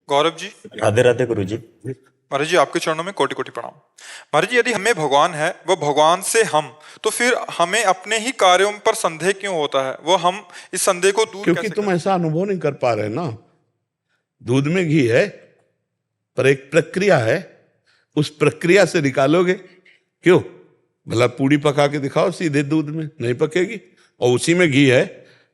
गौरव जी। राधे राधे गुरु जी। महाराज जी, आपके चरणों में कोटि कोटि प्रणाम। महाराज जी, यदि हमें भगवान है, वो भगवान से हम, तो फिर हमें अपने ही कार्यों पर संदेह क्यों होता है? वो हम इस संदेह को दूर क्योंकि कैसे तुम करें? ऐसा अनुभव नहीं कर पा रहे ना। दूध में घी है, पर एक प्रक्रिया है, उस प्रक्रिया से निकालोगे क्यों? भला पूड़ी पका के दिखाओ सीधे दूध में, नहीं पकेगी। और उसी में घी है,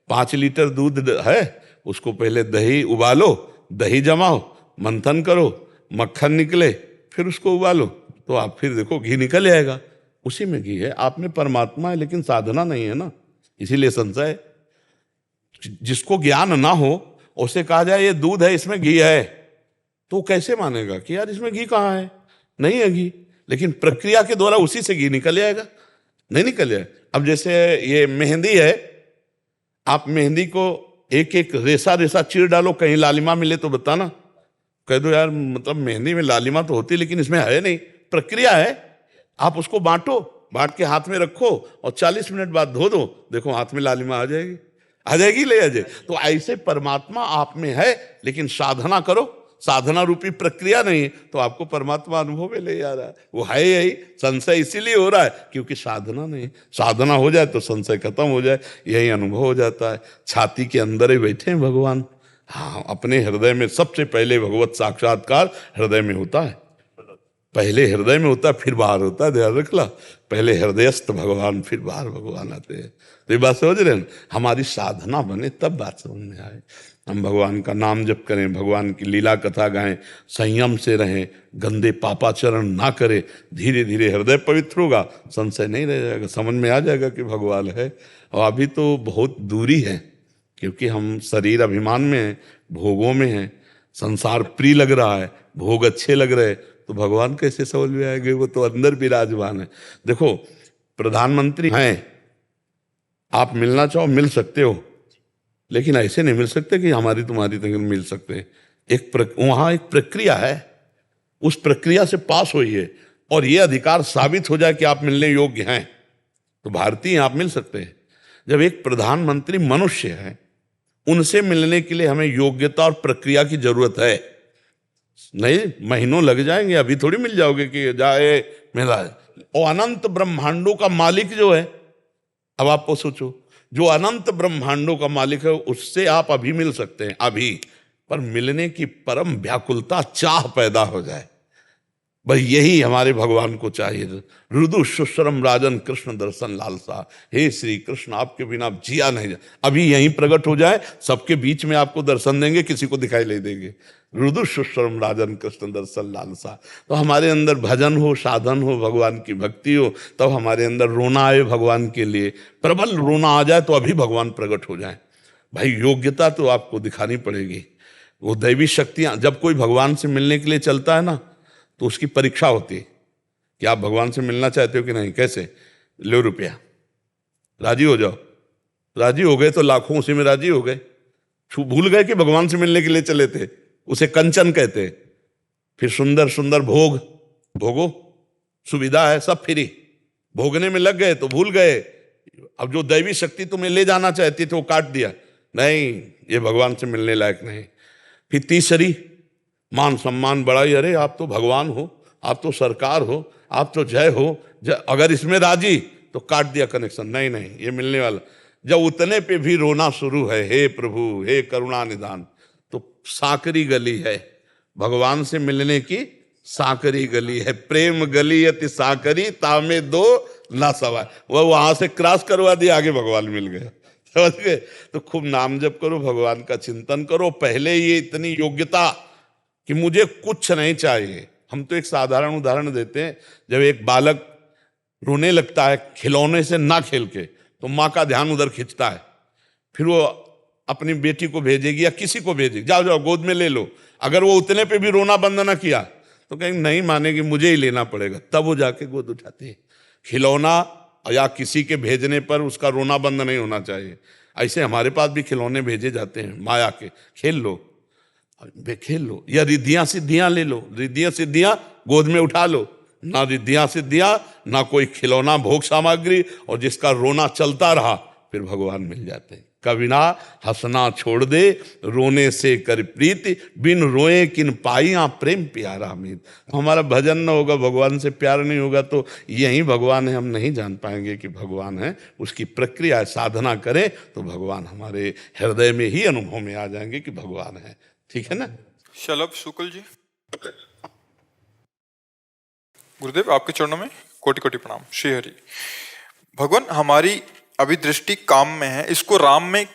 5 लीटर दूध है, उसको पहले दही उबालो, दही जमाओ, मंथन करो, मक्खन निकले, फिर उसको उबालो, तो आप फिर देखो घी निकल आएगा। उसी में घी है। आप में परमात्मा है, लेकिन साधना नहीं है ना, इसीलिए संशय है। जिसको ज्ञान ना हो, उसे कहा जाए ये दूध है, इसमें घी है, तो कैसे मानेगा कि यार इसमें घी कहाँ है? नहीं है घी। लेकिन प्रक्रिया के द्वारा उसी से घी निकल जाएगा, नहीं निकल जाए। अब जैसे ये मेहंदी है, आप मेहंदी को एक एक रेसा रेसा चीर डालो, कहीं लालिमा मिले तो बताना। कह दो यार मतलब मेहंदी में लालिमा तो होती, लेकिन इसमें है नहीं। प्रक्रिया है, आप उसको बांटो, बांट के हाथ में रखो और 40 मिनट बाद धो दो, देखो हाथ में लालिमा आ जाएगी, आ जाएगी, ले आ जाए। तो ऐसे परमात्मा आप में है, लेकिन साधना करो। साधना रूपी प्रक्रिया नहीं तो आपको परमात्मा अनुभव में ले जा रहा है, वो है यही। संशय इसीलिए हो रहा है क्योंकि साधना नहीं। साधना हो जाए तो संशय खत्म हो जाए, यही अनुभव हो जाता है। छाती के अंदर ही बैठे हैं भगवान। हाँ, अपने हृदय में सबसे पहले भगवत साक्षात्कार हृदय में होता है। पहले हृदय में होता है, फिर बाहर होता है। ध्यान रखला, पहले हृदयस्थ भगवान, फिर बाहर भगवान आते हैं। तो ये बात समझ रहे हैं? हमारी साधना बने तब बात समझ में आए। हम भगवान का नाम जप करें, भगवान की लीला कथा गाएं, संयम से रहें, गंदे पापाचरण ना करें, धीरे धीरे हृदय पवित्र होगा, संशय नहीं रह जाएगा, समझ में आ जाएगा कि भगवान है। और अभी तो बहुत दूरी है, क्योंकि हम शरीर अभिमान में हैं, भोगों में हैं, संसार प्रिय लग रहा है, भोग अच्छे लग रहे, तो भगवान कैसे समझ में आएंगे? वो तो अंदर विराजमान है। देखो, प्रधानमंत्री हैं, आप मिलना चाहो मिल सकते हो, लेकिन ऐसे नहीं मिल सकते कि हमारी तुम्हारी तक मिल सकते। वहां एक प्रक्रिया है, उस प्रक्रिया से पास होइए और ये अधिकार साबित हो जाए कि आप मिलने योग्य हैं, तो भारतीय आप मिल सकते हैं। जब एक प्रधानमंत्री मनुष्य है, उनसे मिलने के लिए हमें योग्यता और प्रक्रिया की जरूरत है। नहीं, महीनों लग जाएंगे, अभी थोड़ी मिल जाओगे कि जाए मिला है। और अनंत ब्रह्मांडों का मालिक जो है, अब आपको सोचो, जो अनंत ब्रह्मांडों का मालिक है, उससे आप अभी मिल सकते हैं, अभी। पर मिलने की परम व्याकुलता, चाह पैदा हो जाए, बस यही हमारे भगवान को चाहिए। रुदु शुश्रम राजन कृष्ण दर्शन लालसा, हे श्री कृष्ण आपके बिना अब जिया नहीं जा। अभी यहीं प्रकट हो जाए, सबके बीच में आपको दर्शन देंगे, किसी को दिखाई नहीं देंगे। रुदु शुश्रम राजन कृष्ण दर्शन लालसा। तो हमारे अंदर भजन हो, साधन हो, भगवान की भक्ति हो, तब हमारे अंदर रोना आए भगवान के लिए, प्रबल रोना आ जाए, तो अभी भगवान प्रकट हो जाए। भाई योग्यता तो आपको दिखानी पड़ेगी। वो दैवी शक्तियां, जब कोई भगवान से मिलने के लिए चलता है ना, तो उसकी परीक्षा होती है कि आप भगवान से मिलना चाहते हो कि नहीं। कैसे? लो रुपया, राजी हो जाओ। राजी हो गए तो लाखों उसी में राजी हो गए। भूल गए कि भगवान से मिलने के लिए चले थे, उसे कंचन कहते हैं। फिर सुंदर सुंदर भोग भोगो, सुविधा है, सब फ्री, भोगने में लग गए तो भूल गए। अब जो दैवी शक्ति तुम्हें ले जाना चाहती थी वो काट दिया, नहीं ये भगवान से मिलने लायक नहीं। फिर तीसरी, मान सम्मान बढ़ाई, अरे आप तो भगवान हो, आप तो सरकार हो, आप तो जय हो, अगर इसमें राजी, तो काट दिया कनेक्शन, नहीं नहीं ये मिलने वाला। जब उतने पे भी रोना शुरू है, हे प्रभु हे करुणा निदान, तो साकरी गली है, भगवान से मिलने की साकरी गली है। प्रेम गली अति साकरी, तामे दो ना सवाय। वह वहां से क्रॉस करवा दिया, आगे भगवान मिल गया, समझ गए? तो खूब नाम जप करो, भगवान का चिंतन करो। पहले ये इतनी योग्यता कि मुझे कुछ नहीं चाहिए। हम तो एक साधारण उदाहरण देते हैं, जब एक बालक रोने लगता है खिलौने से ना खेल के, तो माँ का ध्यान उधर खींचता है, फिर वो अपनी बेटी को भेजेगी या किसी को भेजेगी, जाओ जाओ गोद में ले लो। अगर वो उतने पे भी रोना बंद ना किया तो कहेंगे नहीं मानेगी, मुझे ही लेना पड़ेगा, तब वो जाके गोद उठाती है। खिलौना या किसी के भेजने पर उसका रोना बंद नहीं होना चाहिए। ऐसे हमारे पास भी खिलौने भेजे जाते हैं माया के, खेल लो, खेल लो, या रिद्धियां सिद्धियां ले लो, रिद्धियां सिद्धियां गोद में उठा लो। ना रिद्धियां सिद्धियां, ना कोई खिलौना भोग सामग्री, और जिसका रोना चलता रहा, फिर भगवान मिल जाते हैं। कविना हंसना छोड़ दे, रोने से कर प्रीति, बिन रोए किन पाइया प्रेम प्यारा मीत। हमारा भजन न होगा, भगवान से प्यार नहीं होगा, तो यही भगवान है, हम नहीं जान पाएंगे कि भगवान है। उसकी प्रक्रिया साधना करें तो भगवान हमारे हृदय में ही अनुभव में आ जाएंगे कि भगवान है। ठीक है ना। शलभ शुक्ल जी, गुरुदेव आपके चरणों में कोटि कोटि प्रणाम। श्री हरि। भगवान, हमारी अभी दृष्टि काम में है, इसको राम में